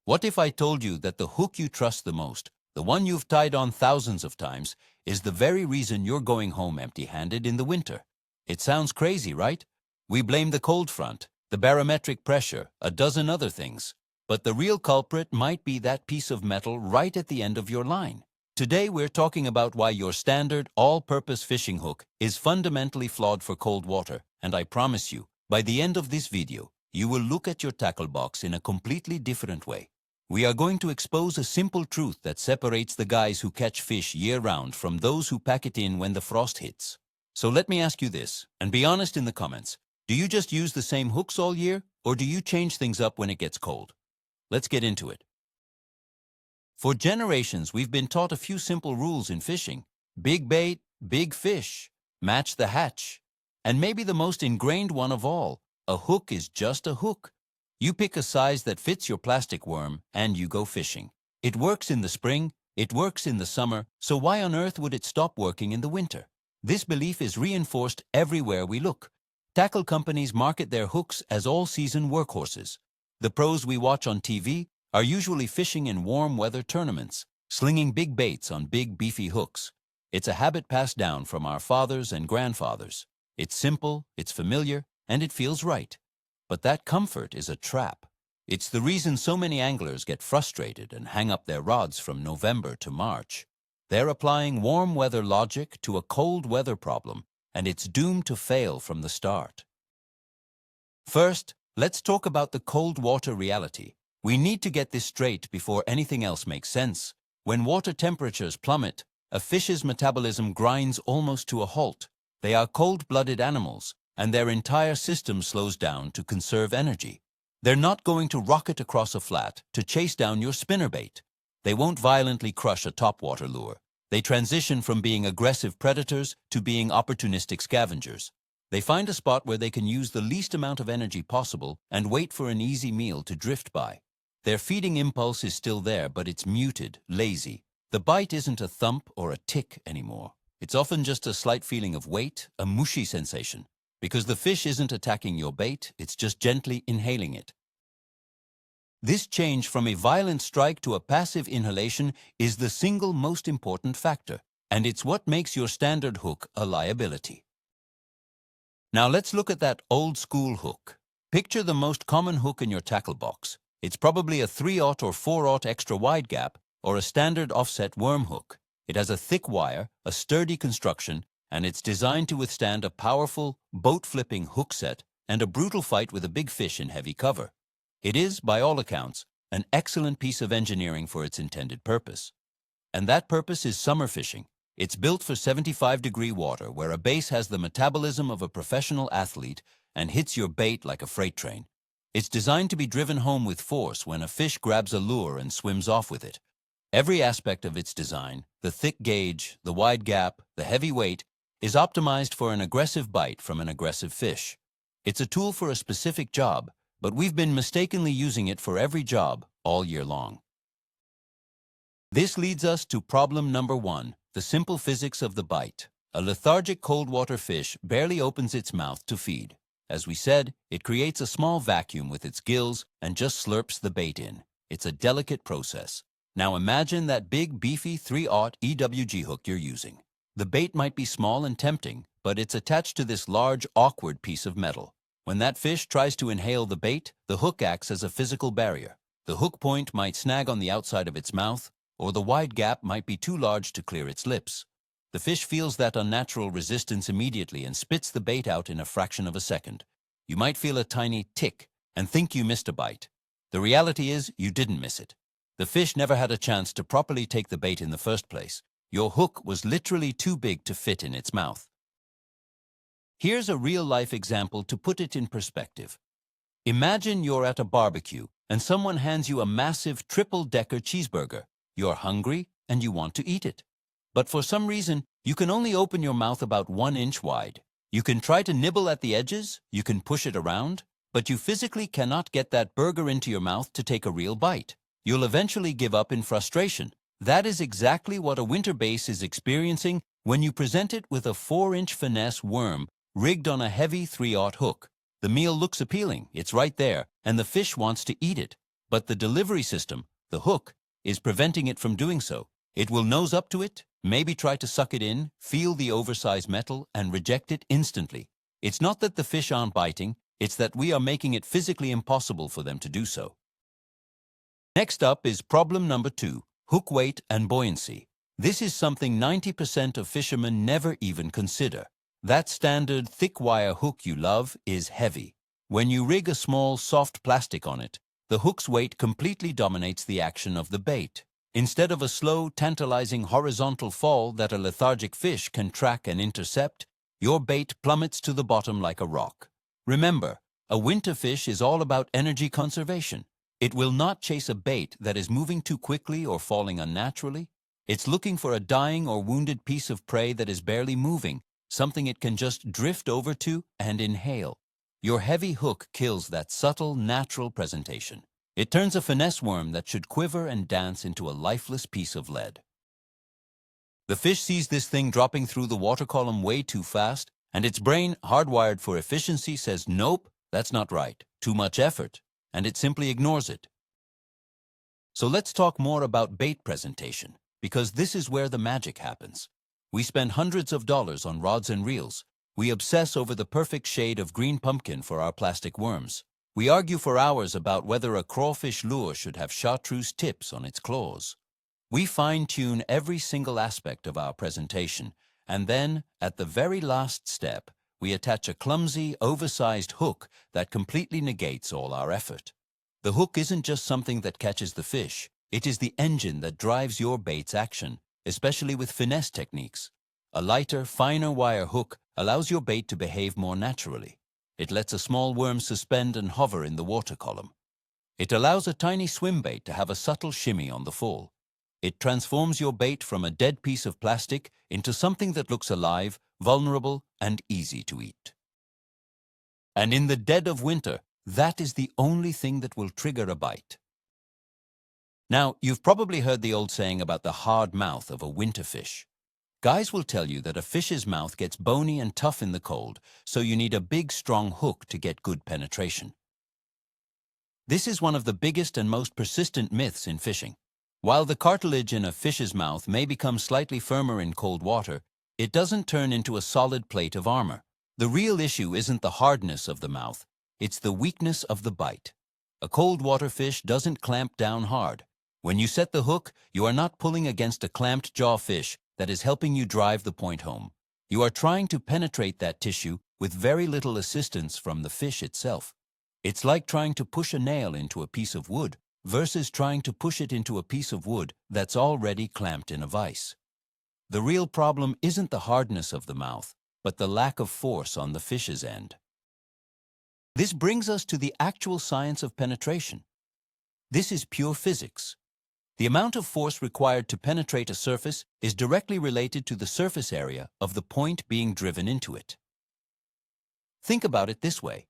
What if I told you that the hook you trust the most, the one you've tied on thousands of times, is the very reason you're going home empty-handed in the winter? It sounds crazy, right? We blame the cold front, the barometric pressure, a dozen other things. But the real culprit might be that piece of metal right at the end of your line. Today we're talking about why your standard, all-purpose fishing hook is fundamentally flawed for cold water, and I promise you, by the end of this video, you will look at your tackle box in a completely different way. We are going to expose a simple truth that separates the guys who catch fish year-round from those who pack it in when the frost hits. So let me ask you this, and be honest in the comments. Do you just use the same hooks all year, or do you change things up when it gets cold? Let's get into it. For generations, we've been taught a few simple rules in fishing. Big bait, big fish, match the hatch. And maybe the most ingrained one of all, a hook is just a hook. You pick a size that fits your plastic worm and you go fishing. It works in the spring, it works in the summer, so why on earth would it stop working in the winter? This belief is reinforced everywhere we look. Tackle companies market their hooks as all-season workhorses. The pros we watch on TV are usually fishing in warm weather tournaments, slinging big baits on big beefy hooks. It's a habit passed down from our fathers and grandfathers. It's simple, it's familiar, and it feels right. But that comfort is a trap. It's the reason so many anglers get frustrated and hang up their rods from November to March. They're applying warm weather logic to a cold weather problem, and it's doomed to fail from the start. First, let's talk about the cold water reality. We need to get this straight before anything else makes sense. When water temperatures plummet, a fish's metabolism grinds almost to a halt. They are cold-blooded animals, and their entire system slows down to conserve energy. They're not going to rocket across a flat to chase down your spinnerbait. They won't violently crush a topwater lure. They transition from being aggressive predators to being opportunistic scavengers. They find a spot where they can use the least amount of energy possible and wait for an easy meal to drift by. Their feeding impulse is still there, but it's muted, lazy. The bite isn't a thump or a tick anymore. It's often just a slight feeling of weight, a mushy sensation. Because the fish isn't attacking your bait, it's just gently inhaling it. This change from a violent strike to a passive inhalation is the single most important factor, and it's what makes your standard hook a liability. Now let's look at that old-school hook. Picture the most common hook in your tackle box. It's probably a 3/0 or 4/0 extra wide gap or a standard offset worm hook. It has a thick wire, a sturdy construction, and it's designed to withstand a powerful, boat-flipping hook set and a brutal fight with a big fish in heavy cover. It is, by all accounts, an excellent piece of engineering for its intended purpose. And that purpose is summer fishing. It's built for 75-degree water where a base has the metabolism of a professional athlete and hits your bait like a freight train. It's designed to be driven home with force when a fish grabs a lure and swims off with it. Every aspect of its design, the thick gauge, the wide gap, the heavy weight, is optimized for an aggressive bite from an aggressive fish. It's a tool for a specific job, but we've been mistakenly using it for every job all year long. This leads us to problem number 1, the simple physics of the bite. A lethargic cold water fish barely opens its mouth to feed. As we said, it creates a small vacuum with its gills and just slurps the bait in. It's a delicate process. Now imagine that big beefy 3/0 EWG hook you're using. The bait might be small and tempting, but it's attached to this large, awkward piece of metal. When that fish tries to inhale the bait, the hook acts as a physical barrier. The hook point might snag on the outside of its mouth, or the wide gap might be too large to clear its lips. The fish feels that unnatural resistance immediately and spits the bait out in a fraction of a second. You might feel a tiny tick and think you missed a bite. The reality is you didn't miss it. The fish never had a chance to properly take the bait in the first place. Your hook was literally too big to fit in its mouth. Here's a real-life example to put it in perspective. Imagine you're at a barbecue and someone hands you a massive triple-decker cheeseburger. You're hungry and you want to eat it. But for some reason, you can only open your mouth about 1 inch wide. You can try to nibble at the edges, you can push it around, but you physically cannot get that burger into your mouth to take a real bite. You'll eventually give up in frustration. That is exactly what a winter bass is experiencing when you present it with a 4-inch finesse worm rigged on a heavy 3/0 hook. The meal looks appealing, it's right there, and the fish wants to eat it. But the delivery system, the hook, is preventing it from doing so. It will nose up to it, maybe try to suck it in, feel the oversized metal, and reject it instantly. It's not that the fish aren't biting, it's that we are making it physically impossible for them to do so. Next up is problem number 2, hook weight and buoyancy. This is something 90% of fishermen never even consider. That standard thick wire hook you love is heavy. When you rig a small, soft plastic on it, the hook's weight completely dominates the action of the bait. Instead of a slow, tantalizing horizontal fall that a lethargic fish can track and intercept, your bait plummets to the bottom like a rock. Remember, a winter fish is all about energy conservation. It will not chase a bait that is moving too quickly or falling unnaturally. It's looking for a dying or wounded piece of prey that is barely moving, something it can just drift over to and inhale. Your heavy hook kills that subtle, natural presentation. It turns a finesse worm that should quiver and dance into a lifeless piece of lead. The fish sees this thing dropping through the water column way too fast, and its brain, hardwired for efficiency, says, nope, that's not right, too much effort, and it simply ignores it. So let's talk more about bait presentation, because this is where the magic happens. We spend hundreds of dollars on rods and reels. We obsess over the perfect shade of green pumpkin for our plastic worms. We argue for hours about whether a crawfish lure should have chartreuse tips on its claws. We fine-tune every single aspect of our presentation, and then, at the very last step, we attach a clumsy, oversized hook that completely negates all our effort. The hook isn't just something that catches the fish. It is the engine that drives your bait's action, especially with finesse techniques. A lighter, finer wire hook allows your bait to behave more naturally. It lets a small worm suspend and hover in the water column. It allows a tiny swim bait to have a subtle shimmy on the fall. It transforms your bait from a dead piece of plastic into something that looks alive, vulnerable, and easy to eat. And in the dead of winter, that is the only thing that will trigger a bite. Now, you've probably heard the old saying about the hard mouth of a winter fish. Guys will tell you that a fish's mouth gets bony and tough in the cold, so you need a big, strong hook to get good penetration. This is one of the biggest and most persistent myths in fishing. While the cartilage in a fish's mouth may become slightly firmer in cold water, it doesn't turn into a solid plate of armor. The real issue isn't the hardness of the mouth, it's the weakness of the bite. A cold water fish doesn't clamp down hard. When you set the hook, you are not pulling against a clamped jaw fish that is helping you drive the point home. You are trying to penetrate that tissue with very little assistance from the fish itself. It's like trying to push a nail into a piece of wood versus trying to push it into a piece of wood that's already clamped in a vise. The real problem isn't the hardness of the mouth, but the lack of force on the fish's end. This brings us to the actual science of penetration. This is pure physics. The amount of force required to penetrate a surface is directly related to the surface area of the point being driven into it. Think about it this way.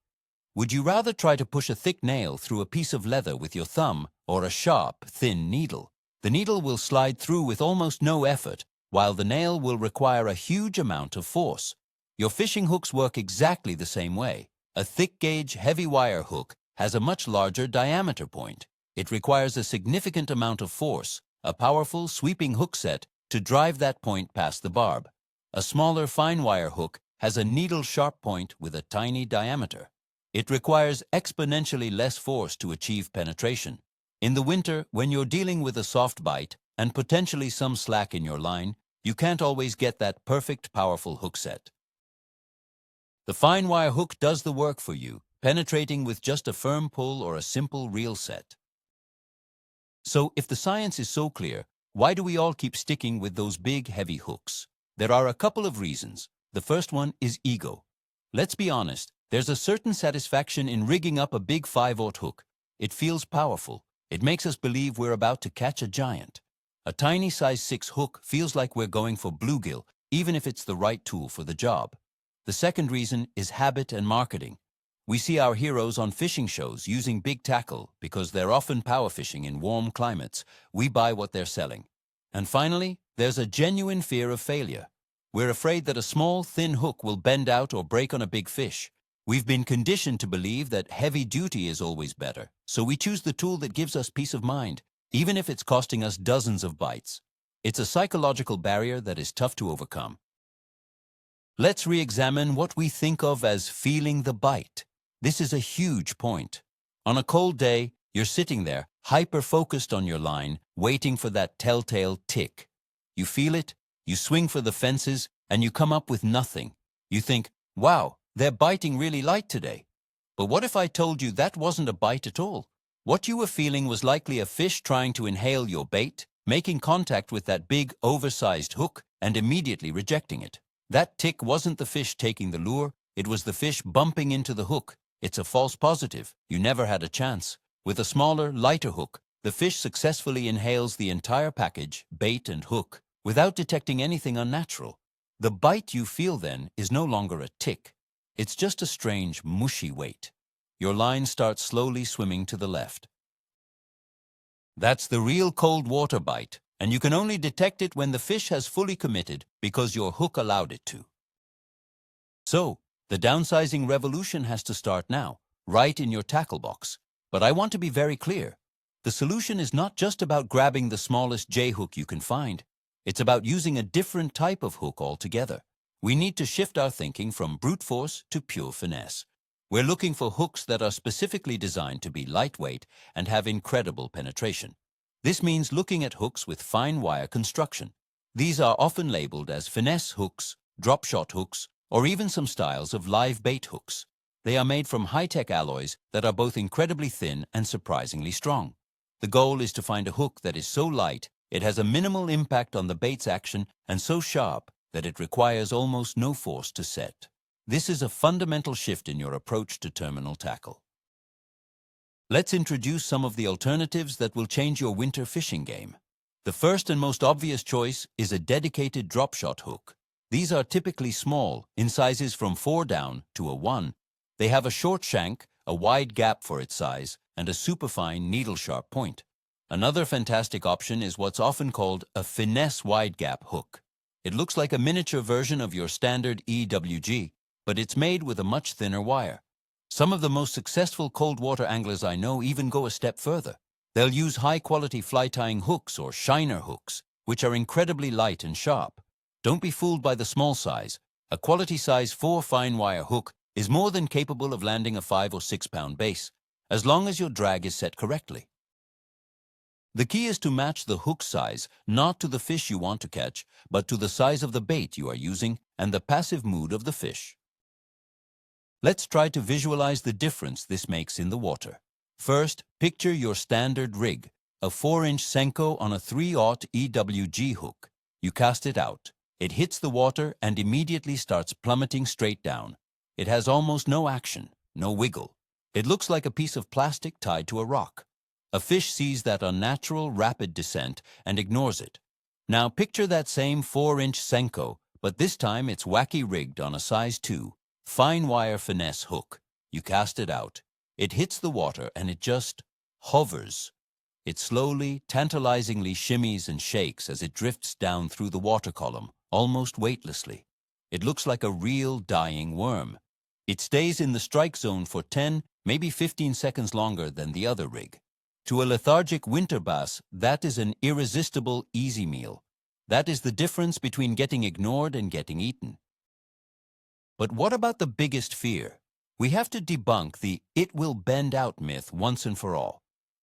Would you rather try to push a thick nail through a piece of leather with your thumb or a sharp, thin needle? The needle will slide through with almost no effort, while the nail will require a huge amount of force. Your fishing hooks work exactly the same way. A thick-gauge, heavy wire hook has a much larger diameter point. It requires a significant amount of force, a powerful, sweeping hook set, to drive that point past the barb. A smaller, fine wire hook has a needle-sharp point with a tiny diameter. It requires exponentially less force to achieve penetration. In the winter, when you're dealing with a soft bite and potentially some slack in your line, you can't always get that perfect, powerful hook set. The fine wire hook does the work for you, penetrating with just a firm pull or a simple reel set. So, if the science is so clear, why do we all keep sticking with those big, heavy hooks? There are a couple of reasons. The first one is ego. Let's be honest, there's a certain satisfaction in rigging up a big 5/0 hook. It feels powerful. It makes us believe we're about to catch a giant. A tiny size 6 hook feels like we're going for bluegill, even if it's the right tool for the job. The second reason is habit and marketing. We see our heroes on fishing shows using big tackle because they're often power fishing in warm climates. We buy what they're selling. And finally, there's a genuine fear of failure. We're afraid that a small, thin hook will bend out or break on a big fish. We've been conditioned to believe that heavy duty is always better, so we choose the tool that gives us peace of mind, even if it's costing us dozens of bites. It's a psychological barrier that is tough to overcome. Let's re-examine what we think of as feeling the bite. This is a huge point. On a cold day, you're sitting there, hyper-focused on your line, waiting for that telltale tick. You feel it, you swing for the fences, and you come up with nothing. You think, wow, they're biting really light today. But what if I told you that wasn't a bite at all? What you were feeling was likely a fish trying to inhale your bait, making contact with that big, oversized hook, and immediately rejecting it. That tick wasn't the fish taking the lure, it was the fish bumping into the hook. It's a false positive. You never had a chance. With a smaller, lighter hook, the fish successfully inhales the entire package, bait and hook, without detecting anything unnatural. The bite you feel then is no longer a tick. It's just a strange, mushy weight. Your line starts slowly swimming to the left. That's the real cold water bite, and you can only detect it when the fish has fully committed because your hook allowed it to. So, the downsizing revolution has to start now, right in your tackle box. But I want to be very clear. The solution is not just about grabbing the smallest J-hook you can find. It's about using a different type of hook altogether. We need to shift our thinking from brute force to pure finesse. We're looking for hooks that are specifically designed to be lightweight and have incredible penetration. This means looking at hooks with fine wire construction. These are often labeled as finesse hooks, drop shot hooks, or even some styles of live bait hooks. They are made from high-tech alloys that are both incredibly thin and surprisingly strong. The goal is to find a hook that is so light it has a minimal impact on the bait's action and so sharp that it requires almost no force to set. This is a fundamental shift in your approach to terminal tackle. Let's introduce some of the alternatives that will change your winter fishing game. The first and most obvious choice is a dedicated drop shot hook. These are typically small, in sizes from 4 down to a 1. They have a short shank, a wide gap for its size, and a superfine needle-sharp point. Another fantastic option is what's often called a finesse wide gap hook. It looks like a miniature version of your standard EWG, but it's made with a much thinner wire. Some of the most successful cold water anglers I know even go a step further. They'll use high-quality fly-tying hooks or shiner hooks, which are incredibly light and sharp. Don't be fooled by the small size. A quality size 4 fine wire hook is more than capable of landing a 5 or 6 pound bass, as long as your drag is set correctly. The key is to match the hook size, not to the fish you want to catch, but to the size of the bait you are using and the passive mood of the fish. Let's try to visualize the difference this makes in the water. First, picture your standard rig, a 4-inch Senko on a 3/0 EWG hook. You cast it out. It hits the water and immediately starts plummeting straight down. It has almost no action, no wiggle. It looks like a piece of plastic tied to a rock. A fish sees that unnatural, rapid descent and ignores it. Now picture that same 4-inch Senko, but this time it's wacky rigged on a size 2, fine wire finesse hook. You cast it out. It hits the water and it just hovers. It slowly, tantalizingly shimmies and shakes as it drifts down through the water column, almost weightlessly. It looks like a real dying worm. It stays in the strike zone for 10, maybe 15 seconds longer than the other rig. To a lethargic winter bass, that is an irresistible easy meal. That is the difference between getting ignored and getting eaten. But what about the biggest fear? We have to debunk the "it will bend out" myth once and for all.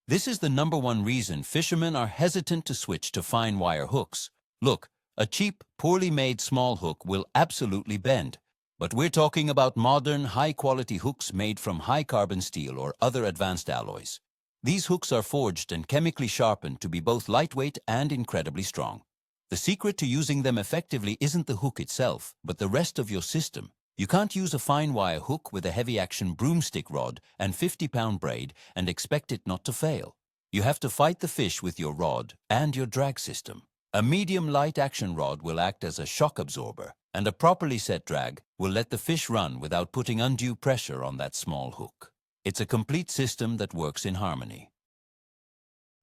This is the #1 reason fishermen are hesitant to switch to fine wire hooks. Look, a cheap, poorly made small hook will absolutely bend. But we're talking about modern, high-quality hooks made from high-carbon steel or other advanced alloys. These hooks are forged and chemically sharpened to be both lightweight and incredibly strong. The secret to using them effectively isn't the hook itself, but the rest of your system. You can't use a fine wire hook with a heavy-action broomstick rod and 50-pound braid and expect it not to fail. You have to fight the fish with your rod and your drag system. A medium-light action rod will act as a shock absorber, and a properly set drag will let the fish run without putting undue pressure on that small hook. It's a complete system that works in harmony.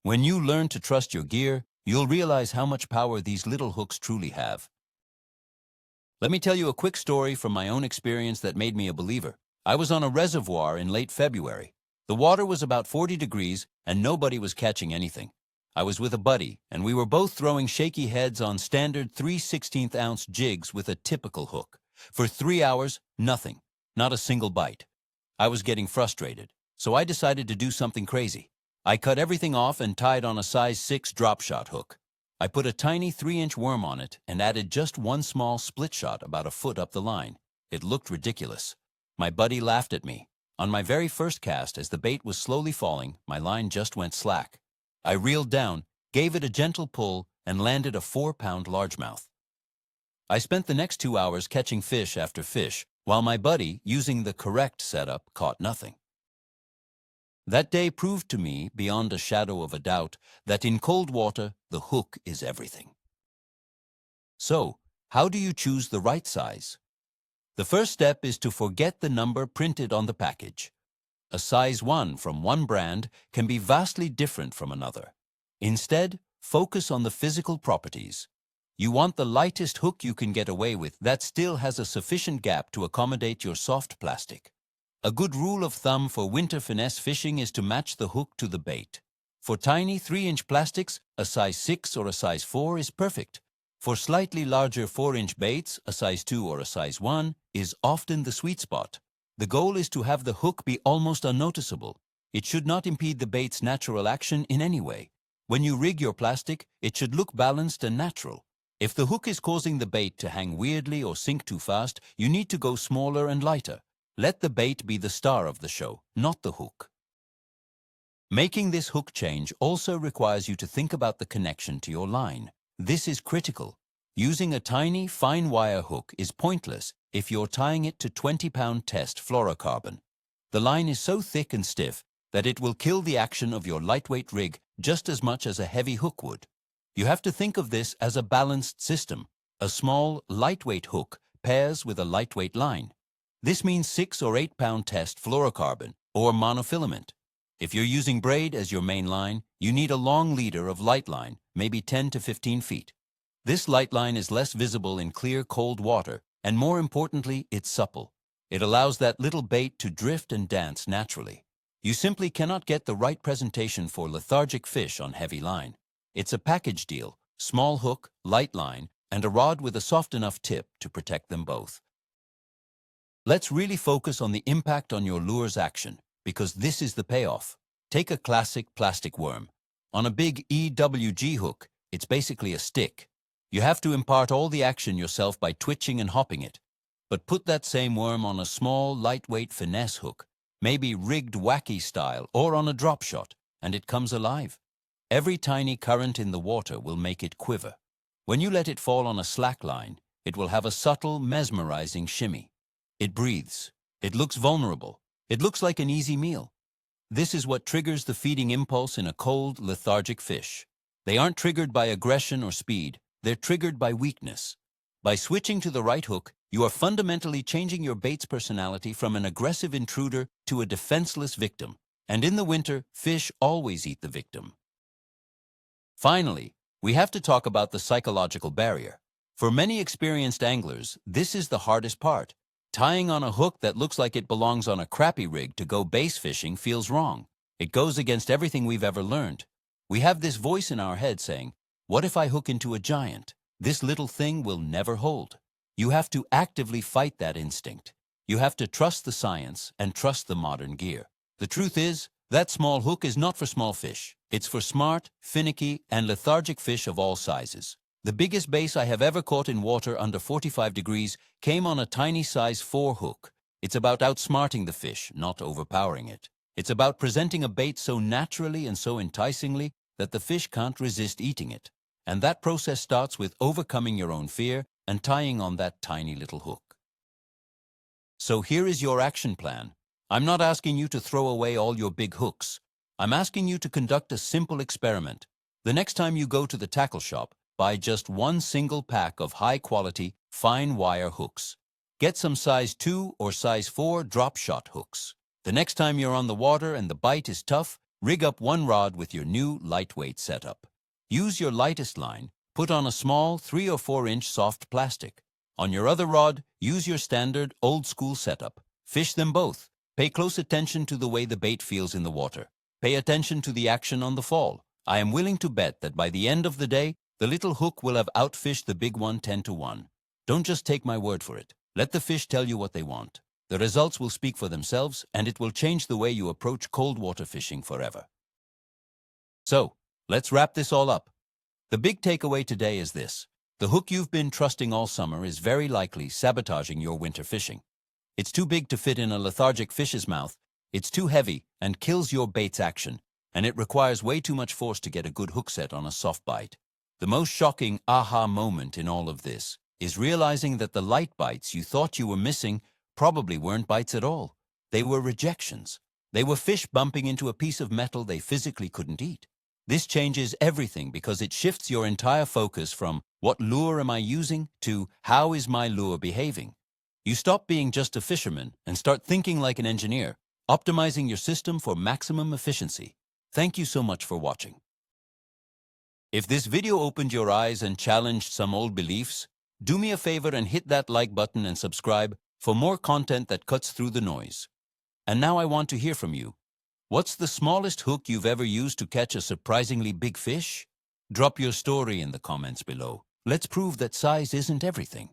When you learn to trust your gear, you'll realize how much power these little hooks truly have. Let me tell you a quick story from my own experience that made me a believer. I was on a reservoir in late February. The water was about 40 degrees and nobody was catching anything. I was with a buddy and we were both throwing shaky heads on standard 3/16-ounce jigs with a typical hook. For 3 hours, nothing. Not a single bite. I was getting frustrated, so I decided to do something crazy. I cut everything off and tied on a size 6 drop shot hook. I put a tiny 3-inch worm on it and added just one small split shot about a foot up the line. It looked ridiculous. My buddy laughed at me. On my very first cast, as the bait was slowly falling, my line just went slack. I reeled down, gave it a gentle pull, and landed a 4-pound largemouth. I spent the next 2 hours catching fish after fish, while my buddy, using the correct setup, caught nothing. That day proved to me, beyond a shadow of a doubt, that in cold water, the hook is everything. So, how do you choose the right size? The first step is to forget the number printed on the package. A size 1 from one brand can be vastly different from another. Instead, focus on the physical properties. You want the lightest hook you can get away with that still has a sufficient gap to accommodate your soft plastic. A good rule of thumb for winter finesse fishing is to match the hook to the bait. For tiny 3-inch plastics, a size 6 or a size 4 is perfect. For slightly larger 4-inch baits, a size 2 or a size 1 is often the sweet spot. The goal is to have the hook be almost unnoticeable. It should not impede the bait's natural action in any way. When you rig your plastic, it should look balanced and natural. If the hook is causing the bait to hang weirdly or sink too fast, you need to go smaller and lighter. Let the bait be the star of the show, not the hook. Making this hook change also requires you to think about the connection to your line. This is critical. Using a tiny, fine wire hook is pointless if you're tying it to 20-pound test fluorocarbon. The line is so thick and stiff that it will kill the action of your lightweight rig just as much as a heavy hook would. You have to think of this as a balanced system. A small, lightweight hook pairs with a lightweight line. This means 6 or 8-pound test fluorocarbon or monofilament. If you're using braid as your main line, you need a long leader of light line, maybe 10 to 15 feet. This light line is less visible in clear, cold water, and more importantly, it's supple. It allows that little bait to drift and dance naturally. You simply cannot get the right presentation for lethargic fish on heavy line. It's a package deal, small hook, light line, and a rod with a soft enough tip to protect them both. Let's really focus on the impact on your lure's action, because this is the payoff. Take a classic plastic worm. On a big EWG hook, it's basically a stick. You have to impart all the action yourself by twitching and hopping it. But put that same worm on a small, lightweight finesse hook, maybe rigged wacky style or on a drop shot, and it comes alive. Every tiny current in the water will make it quiver. When you let it fall on a slack line, it will have a subtle, mesmerizing shimmy. It breathes. It looks vulnerable. It looks like an easy meal. This is what triggers the feeding impulse in a cold, lethargic fish. They aren't triggered by aggression or speed. They're triggered by weakness. By switching to the right hook, you are fundamentally changing your bait's personality from an aggressive intruder to a defenseless victim. And in the winter, fish always eat the victim. Finally, we have to talk about the psychological barrier. For many experienced anglers, this is the hardest part. Tying on a hook that looks like it belongs on a crappy rig to go bass fishing feels wrong. It goes against everything we've ever learned. We have this voice in our head saying, "What if I hook into a giant? This little thing will never hold." You have to actively fight that instinct. You have to trust the science and trust the modern gear. The truth is, that small hook is not for small fish. It's for smart, finicky, and lethargic fish of all sizes. The biggest bass I have ever caught in water under 45 degrees came on a tiny size 4 hook. It's about outsmarting the fish, not overpowering it. It's about presenting a bait so naturally and so enticingly that the fish can't resist eating it. And that process starts with overcoming your own fear and tying on that tiny little hook. So here is your action plan. I'm not asking you to throw away all your big hooks. I'm asking you to conduct a simple experiment. The next time you go to the tackle shop, buy just one single pack of high-quality, fine wire hooks. Get some size 2 or size 4 drop shot hooks. The next time you're on the water and the bite is tough, rig up one rod with your new lightweight setup. Use your lightest line, put on a small 3 or 4 inch soft plastic. On your other rod, use your standard old-school setup. Fish them both. Pay close attention to the way the bait feels in the water. Pay attention to the action on the fall. I am willing to bet that by the end of the day, the little hook will have outfished the big one 10 to 1. Don't just take my word for it. Let the fish tell you what they want. The results will speak for themselves, and it will change the way you approach cold water fishing forever. So, let's wrap this all up. The big takeaway today is this. The hook you've been trusting all summer is very likely sabotaging your winter fishing. It's too big to fit in a lethargic fish's mouth, it's too heavy and kills your bait's action, and it requires way too much force to get a good hook set on a soft bite. The most shocking aha moment in all of this is realizing that the light bites you thought you were missing probably weren't bites at all. They were rejections. They were fish bumping into a piece of metal they physically couldn't eat. This changes everything because it shifts your entire focus from what lure am I using to how is my lure behaving. You stop being just a fisherman and start thinking like an engineer, optimizing your system for maximum efficiency. Thank you so much for watching. If this video opened your eyes and challenged some old beliefs, do me a favor and hit that like button and subscribe for more content that cuts through the noise. And now I want to hear from you. What's the smallest hook you've ever used to catch a surprisingly big fish? Drop your story in the comments below. Let's prove that size isn't everything.